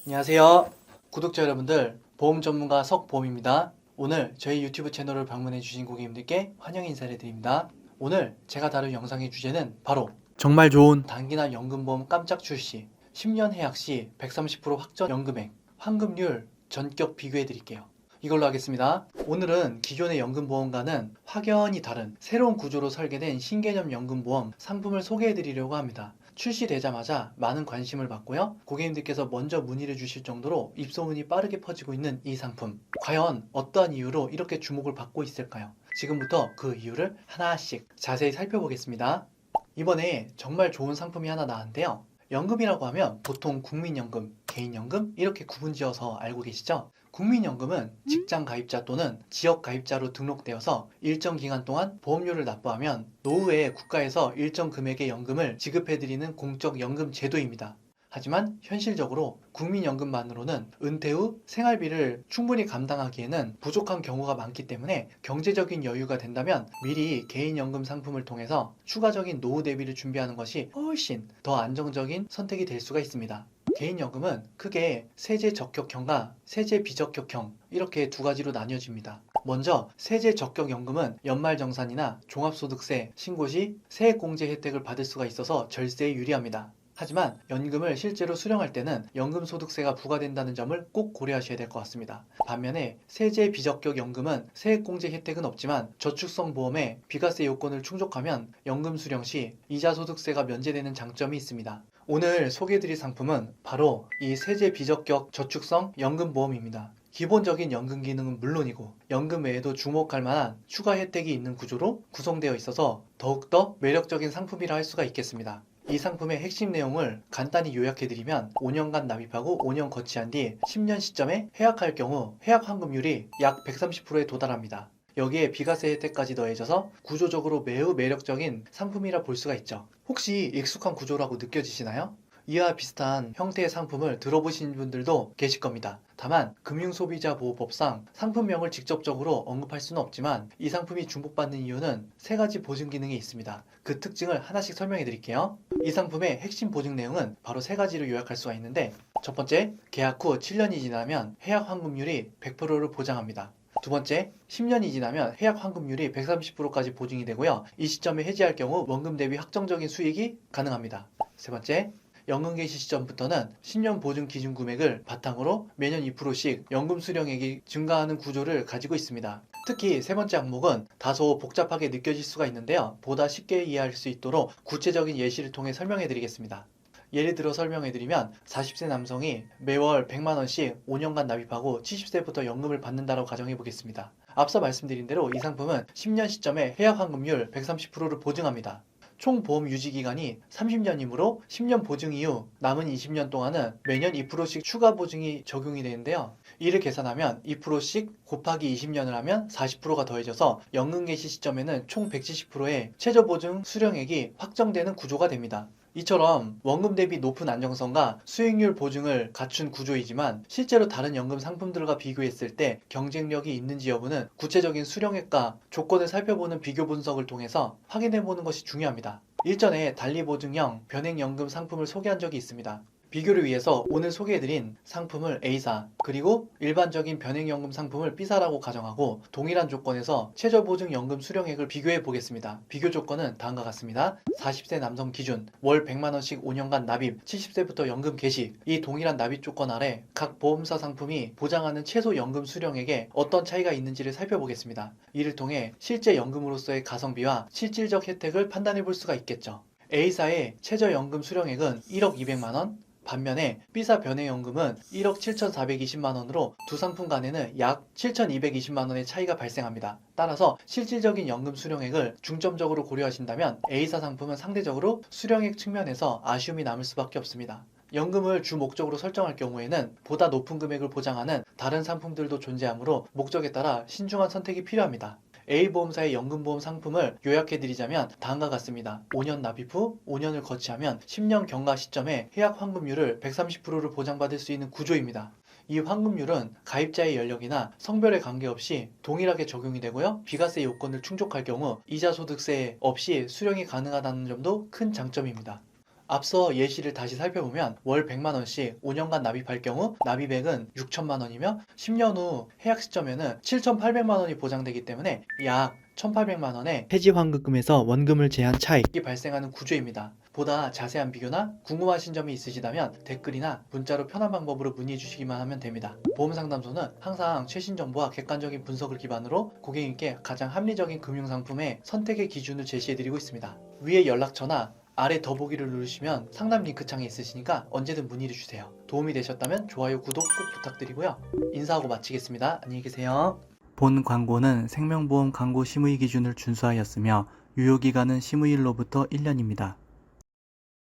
안녕하세요. 구독자 여러분들, 보험 전문가 석보험입니다. 오늘 저희 유튜브 채널을 방문해 주신 고객님들께 환영 인사를 드립니다. 오늘 제가 다룰 영상의 주제는 바로 정말 좋은 단기나 연금보험 깜짝 출시 10년 해약 시 130% 확정 연금액 환급률 전격 비교해 드릴게요. 이걸로 하겠습니다. 오늘은 기존의 연금보험과는 확연히 다른 새로운 구조로 설계된 신개념 연금보험 상품을 소개해 드리려고 합니다. 출시되자마자 많은 관심을 받고요. 고객님들께서 먼저 문의를 주실 정도로 입소문이 빠르게 퍼지고 있는 이 상품. 과연 어떠한 이유로 이렇게 주목을 받고 있을까요? 지금부터 그 이유를 하나씩 자세히 살펴보겠습니다. 이번에 정말 좋은 상품이 하나 나왔는데요. 연금이라고 하면 보통 국민연금, 개인연금 이렇게 구분지어서 알고 계시죠? 국민연금은 직장 가입자 또는 지역 가입자로 등록되어서 일정 기간 동안 보험료를 납부하면 노후에 국가에서 일정 금액의 연금을 지급해드리는 공적연금 제도입니다. 하지만 현실적으로 국민연금만으로는 은퇴 후 생활비를 충분히 감당하기에는 부족한 경우가 많기 때문에 경제적인 여유가 된다면 미리 개인연금 상품을 통해서 추가적인 노후 대비를 준비하는 것이 훨씬 더 안정적인 선택이 될 수가 있습니다. 개인연금은 크게 세제 적격형과 세제 비적격형 이렇게 두 가지로 나뉘어집니다. 먼저 세제 적격연금은 연말정산이나 종합소득세 신고 시 세액공제 혜택을 받을 수가 있어서 절세에 유리합니다. 하지만 연금을 실제로 수령할 때는 연금소득세가 부과된다는 점을 꼭 고려하셔야 될 것 같습니다. 반면에 세제 비적격 연금은 세액공제 혜택은 없지만 저축성 보험에 비과세 요건을 충족하면 연금 수령 시 이자소득세가 면제되는 장점이 있습니다. 오늘 소개해드릴 상품은 바로 이 세제 비적격 저축성 연금보험입니다. 기본적인 연금 기능은 물론이고 연금 외에도 주목할 만한 추가 혜택이 있는 구조로 구성되어 있어서 더욱더 매력적인 상품이라 할 수가 있겠습니다. 이 상품의 핵심 내용을 간단히 요약해드리면 5년간 납입하고 5년 거치한 뒤 10년 시점에 해약할 경우 해약 환급률이 약 130%에 도달합니다. 여기에 비과세 혜택까지 더해져서 구조적으로 매우 매력적인 상품이라 볼 수가 있죠. 혹시 익숙한 구조라고 느껴지시나요? 이와 비슷한 형태의 상품을 들어보신 분들도 계실 겁니다. 다만 금융소비자보호법상 상품명을 직접적으로 언급할 수는 없지만 이 상품이 주목받는 이유는 세 가지 보증 기능이 있습니다. 그 특징을 하나씩 설명해 드릴게요. 이 상품의 핵심 보증 내용은 바로 세 가지로 요약할 수가 있는데, 첫 번째, 계약 후 7년이 지나면 해약 환급률이 100%를 보장합니다. 두 번째, 10년이 지나면 해약 환급률이 130%까지 보증이 되고요. 이 시점에 해지할 경우 원금 대비 확정적인 수익이 가능합니다. 세 번째, 연금 개시 시점부터는 10년 보증 기준 금액을 바탕으로 매년 2%씩 연금 수령액이 증가하는 구조를 가지고 있습니다. 특히 세 번째 항목은 다소 복잡하게 느껴질 수가 있는데요. 보다 쉽게 이해할 수 있도록 구체적인 예시를 통해 설명해 드리겠습니다. 예를 들어 설명해 드리면 40세 남성이 매월 100만원씩 5년간 납입하고 70세부터 연금을 받는다고 가정해 보겠습니다. 앞서 말씀드린 대로 이 상품은 10년 시점에 해약 환급률 130%를 보증합니다. 총 보험 유지 기간이 30년이므로 10년 보증 이후 남은 20년 동안은 매년 2%씩 추가 보증이 적용이 되는데요. 이를 계산하면 2%씩 곱하기 20년을 하면 40%가 더해져서 연금 개시 시점에는 총 170%의 최저 보증 수령액이 확정되는 구조가 됩니다. 이처럼 원금 대비 높은 안정성과 수익률 보증을 갖춘 구조이지만 실제로 다른 연금 상품들과 비교했을 때 경쟁력이 있는지 여부는 구체적인 수령액과 조건을 살펴보는 비교 분석을 통해서 확인해보는 것이 중요합니다. 일전에 단리보증형 변액연금 상품을 소개한 적이 있습니다. 비교를 위해서 오늘 소개해드린 상품을 A사 그리고 일반적인 변액연금 상품을 B사라고 가정하고 동일한 조건에서 최저보증연금 수령액을 비교해 보겠습니다. 비교 조건은 다음과 같습니다. 40세 남성 기준 월 100만원씩 5년간 납입 70세부터 연금 개시. 이 동일한 납입 조건 아래 각 보험사 상품이 보장하는 최소 연금 수령액에 어떤 차이가 있는지를 살펴보겠습니다. 이를 통해 실제 연금으로서의 가성비와 실질적 혜택을 판단해 볼 수가 있겠죠. A사의 최저연금 수령액은 1억 200만원, 반면에 B사 변액연금은 1억 7,420만원으로 두 상품 간에는 약 7,220만원의 차이가 발생합니다. 따라서 실질적인 연금 수령액을 중점적으로 고려하신다면 A사 상품은 상대적으로 수령액 측면에서 아쉬움이 남을 수밖에 없습니다. 연금을 주 목적으로 설정할 경우에는 보다 높은 금액을 보장하는 다른 상품들도 존재하므로 목적에 따라 신중한 선택이 필요합니다. A보험사의 연금보험 상품을 요약해드리자면 다음과 같습니다. 5년 납입 후 5년을 거치하면 10년 경과 시점에 해약 환급률을 130%를 보장받을 수 있는 구조입니다. 이 환급률은 가입자의 연령이나 성별에 관계없이 동일하게 적용이 되고요. 비과세 요건을 충족할 경우 이자소득세 없이 수령이 가능하다는 점도 큰 장점입니다. 앞서 예시를 다시 살펴보면 월 100만원씩 5년간 납입할 경우 납입액은 6천만원이며 10년 후 해약 시점에는 7,800만원이 보장되기 때문에 약 1,800만원의 해지 환급금에서 원금을 제한 차익이 발생하는 구조입니다. 보다 자세한 비교나 궁금하신 점이 있으시다면 댓글이나 문자로 편한 방법으로 문의해 주시기만 하면 됩니다. 보험상담소는 항상 최신 정보와 객관적인 분석을 기반으로 고객님께 가장 합리적인 금융상품의 선택의 기준을 제시해 드리고 있습니다. 위에 연락처나 아래 더보기를 누르시면 상담 링크 창이 있으시니까 언제든 문의를 주세요. 도움이 되셨다면 좋아요, 구독 꼭 부탁드리고요. 인사하고 마치겠습니다. 안녕히 계세요. 본 광고는 생명보험 광고 심의 기준을 준수하였으며 유효기간은 심의일로부터 1년입니다.